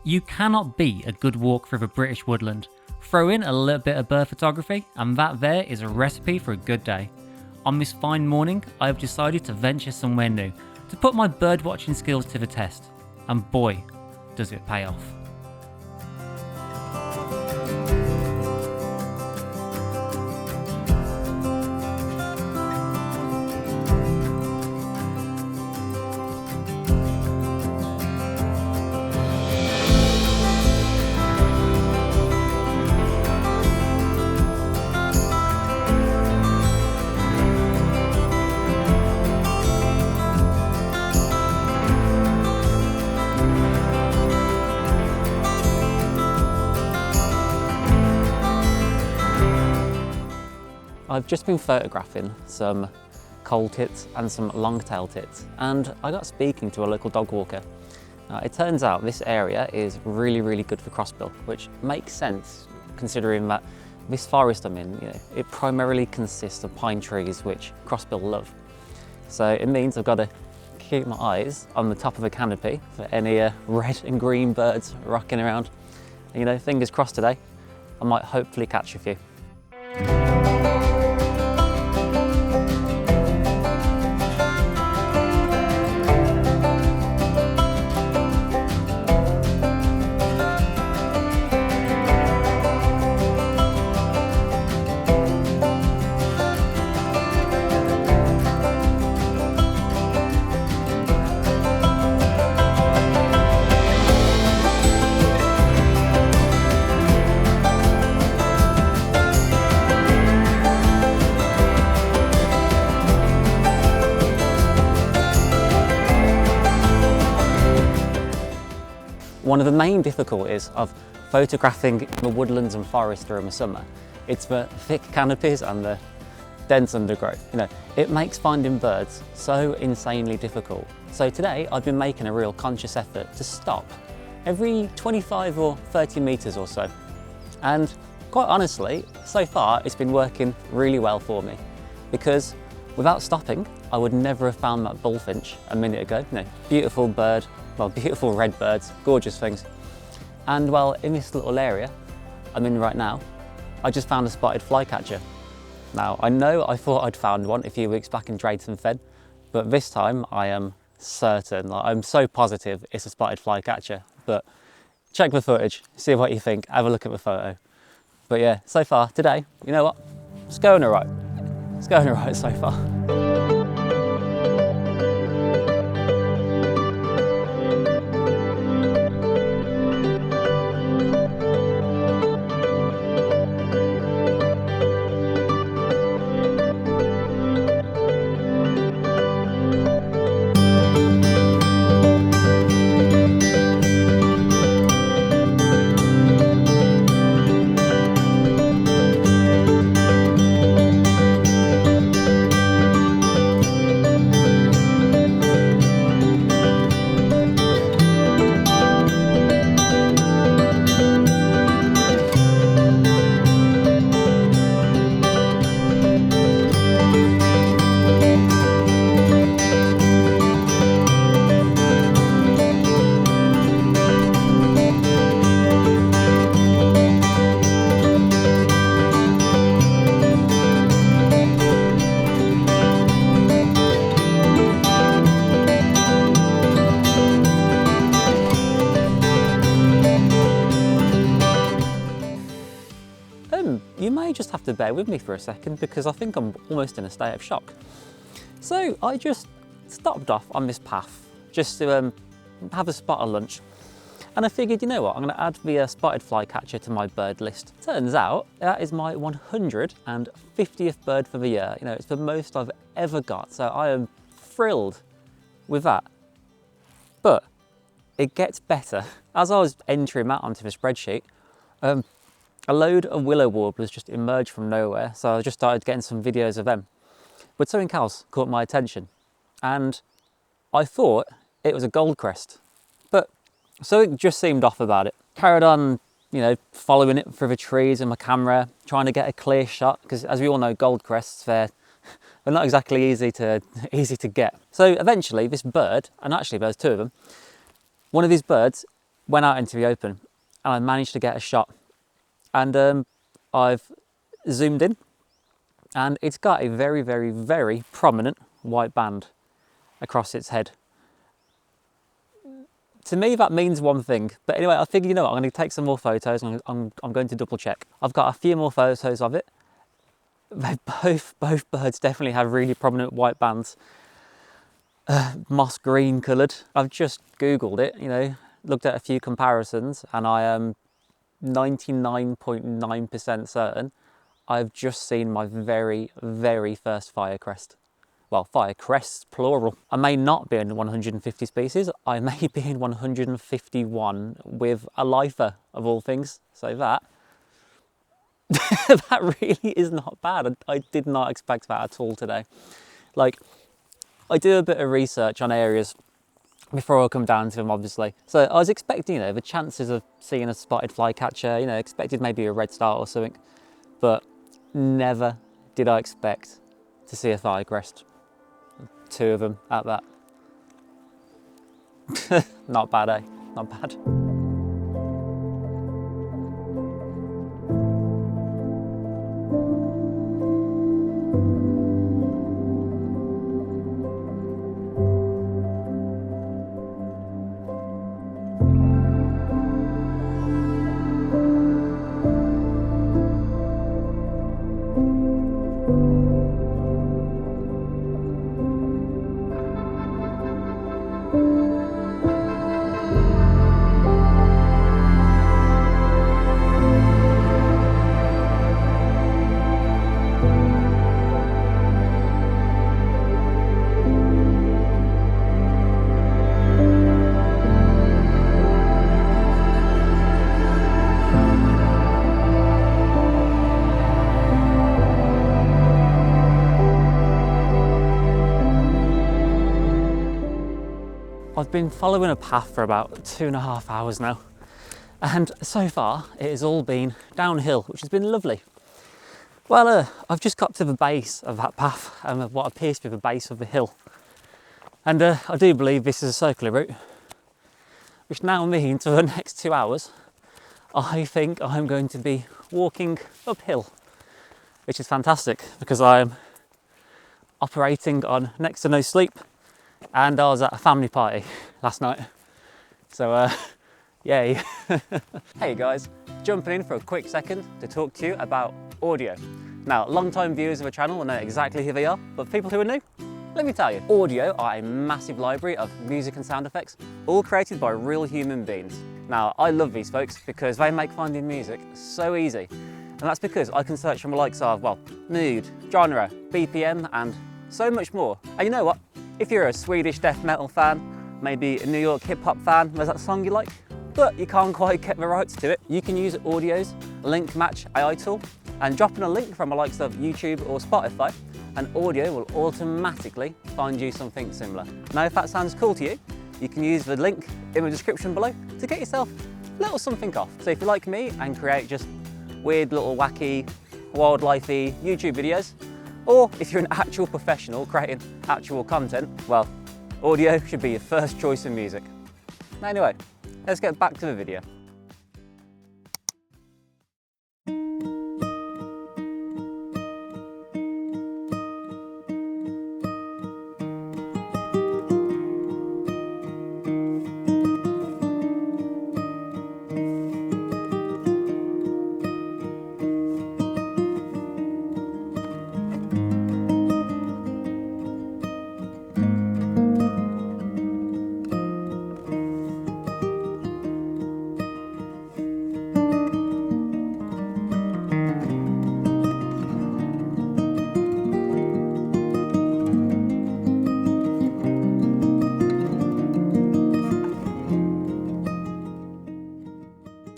You cannot beat a good walk through the British woodland. Throw in a little bit of bird photography and that there is a recipe for a good day. On this fine morning, I have decided to venture somewhere new, to put my birdwatching skills to the test. And boy, does it pay off. I've just been photographing some coal tits and some long-tail tits, and I got speaking to a local dog walker. It turns out this area is really good for crossbill, which makes sense considering that this forest I'm in, it primarily consists of pine trees, which crossbill love. So it means I've got to keep my eyes on the top of a canopy for any red and green birds rocking around. And, fingers crossed today, I might hopefully catch a few. One of the main difficulties of photographing the woodlands and forests during the summer, it's the thick canopies and the dense undergrowth. It makes finding birds so insanely difficult. So today I've been making a real conscious effort to stop every 25 or 30 meters or so. And quite honestly, so far it's been working really well for me, because without stopping, I would never have found that bullfinch a minute ago. Beautiful bird. Well, beautiful red birds, gorgeous things. And well, in this little area I'm in right now, I just found a spotted flycatcher. Now, I thought I'd found one a few weeks back in Drayton Fen, but this time I am certain, I'm so positive it's a spotted flycatcher. But check the footage, see what you think, have a look at the photo. But yeah, so far today, you know what? It's going all right. It's going all right so far. You may just have to bear with me for a second, because I think I'm almost in a state of shock. So I just stopped off on this path just to have a spot of lunch, and I figured, you know what, I'm going to add the spotted flycatcher to my bird list. Turns out that is my 150th bird for the year. It's the most I've ever got, so I am thrilled with that. But it gets better. As I was entering that onto the spreadsheet, a load of willow warblers just emerged from nowhere, so I just started getting some videos of them. But something else caught my attention, and I thought it was a goldcrest, but something just seemed off about it. Carried on, following it through the trees with my camera, trying to get a clear shot, because as we all know, goldcrests, they're not exactly easy to get. So eventually this bird, and actually there's two of them, one of these birds went out into the open and I managed to get a shot. And I've zoomed in and it's got a very, very, very prominent white band across its head. To me, that means one thing. But anyway, I figured, you know what, I'm going to take some more photos. I'm going to double check. I've got a few more photos of it. Both birds definitely have really prominent white bands. Moss green coloured. I've just Googled it, you know, looked at a few comparisons, and I am 99.9% certain I've just seen my very, very first fire crest. Well, fire crests, plural. I may not be in 150 species, I may be in 151 with a lifer of all things. So that, that really is not bad. I did not expect that at all today. Like, I do a bit of research on areas before I come down to them, obviously. So I was expecting, you know, the chances of seeing a spotted flycatcher, you know, expected maybe a red start or something, but never did I expect to see a fire crest. 2 of them at that. Not bad, eh? Not bad. I've been following a path for about 2.5 hours now, and so far it has all been downhill, which has been lovely. Well, I've just got to the base of that path, and what appears to be the base of the hill, and I do believe this is a circular route, which now means for the next 2 hours I think I'm going to be walking uphill, which is fantastic because I'm operating on next to no sleep. And I was at a family party last night, so yay. Hey guys, jumping in for a quick second to talk to you about audio. Now, long-time viewers of the channel will know exactly who they are, but people who are new, let me tell you, audio are a massive library of music and sound effects, all created by real human beings. Now, I love these folks because they make finding music so easy, and that's because I can search from the likes of, well, mood, genre, BPM, and so much more. And you know what? If you're a Swedish death metal fan, maybe a New York hip hop fan, there's that song you like, but you can't quite get the rights to it, you can use Audio's link match AI tool and drop in a link from the likes of YouTube or Spotify, and Audio will automatically find you something similar. Now, if that sounds cool to you, you can use the link in the description below to get yourself a little something off. So if you're like me and create just weird little wacky, wildlifey YouTube videos, or if you're an actual professional creating actual content, well, Audio should be your first choice in music. Anyway, let's get back to the video.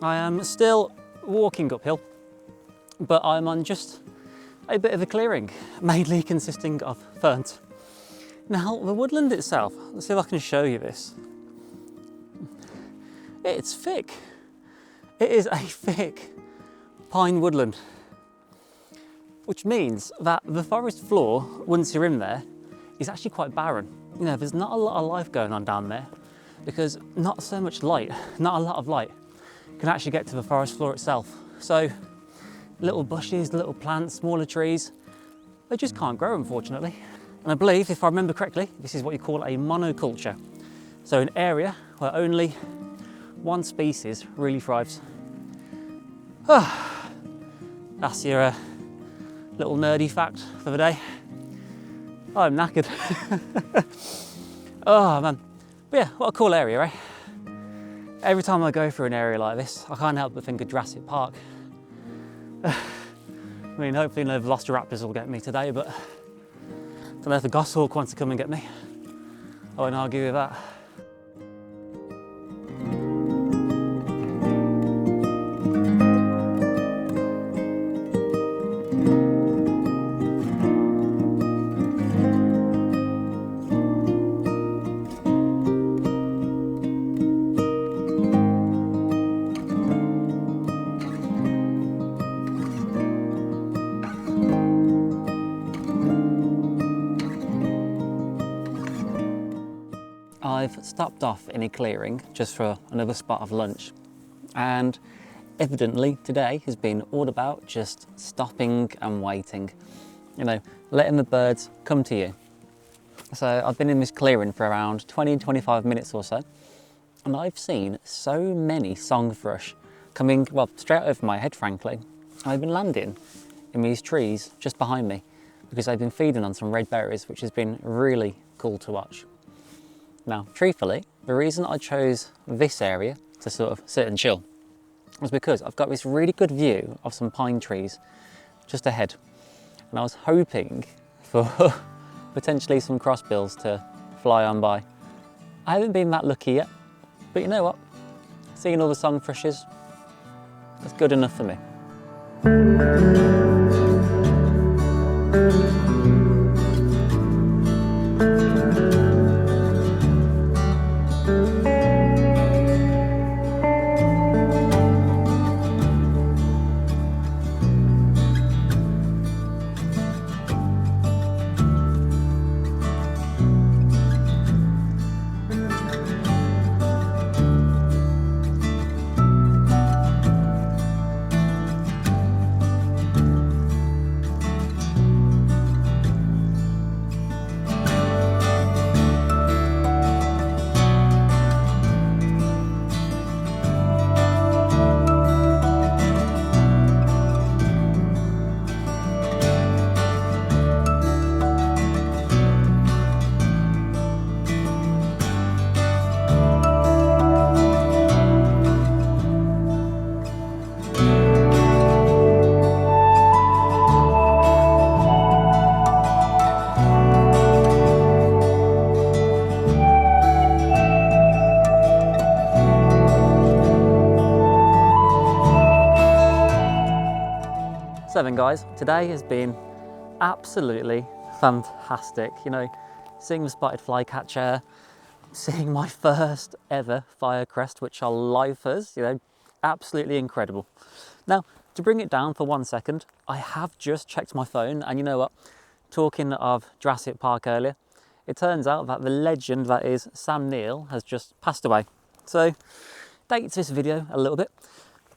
I am still walking uphill, but I'm on just a bit of a clearing, mainly consisting of ferns. Now, the woodland itself, let's see if I can show you this. It's thick. It is a thick pine woodland, which means that the forest floor, once you're in there, is actually quite barren. You know, there's not a lot of life going on down there. because not so much light, not a lot of light, can actually get to the forest floor itself. So little bushes, little plants, smaller trees, they just can't grow, unfortunately. And I believe, if I remember correctly, this is what you call a monoculture. So an area where only one species really thrives. Oh, that's your little nerdy fact for the day. Oh, I'm knackered. Oh man, but yeah, what a cool area, eh? Every time I go through an area like this, I can't help but think of Jurassic Park. I mean, hopefully no velociraptors will get me today, but I don't know if the goshawk wants to come and get me. I won't argue with that. I've stopped off in a clearing just for another spot of lunch, and evidently today has been all about just stopping and waiting, you know, letting the birds come to you. So I've been in this clearing for around 20-25 minutes or so, and I've seen so many song thrush coming, well, straight over my head, frankly. I've been landing in these trees just behind me because they've been feeding on some red berries, which has been really cool to watch. Now, truthfully, the reason I chose this area to sort of sit and chill was because I've got this really good view of some pine trees just ahead. And I was hoping for potentially some crossbills to fly on by. I haven't been that lucky yet, but you know what? Seeing all the song thrushes, that's good enough for me. So then guys, today has been absolutely fantastic. You know, seeing the spotted flycatcher, seeing my first ever firecrest, which are lifers, you know, absolutely incredible. Now, to bring it down for 1 second, I have just checked my phone, and you know what? Talking of Jurassic Park earlier, it turns out that the legend that is Sam Neill has just passed away. So, dates this video a little bit,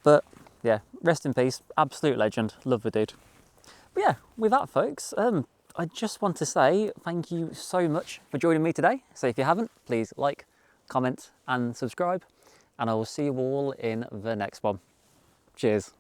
but yeah, rest in peace, absolute legend, love the dude. But yeah, with that folks, I just want to say thank you so much for joining me today. So if you haven't, please like, comment and subscribe, and I will see you all in the next one. Cheers.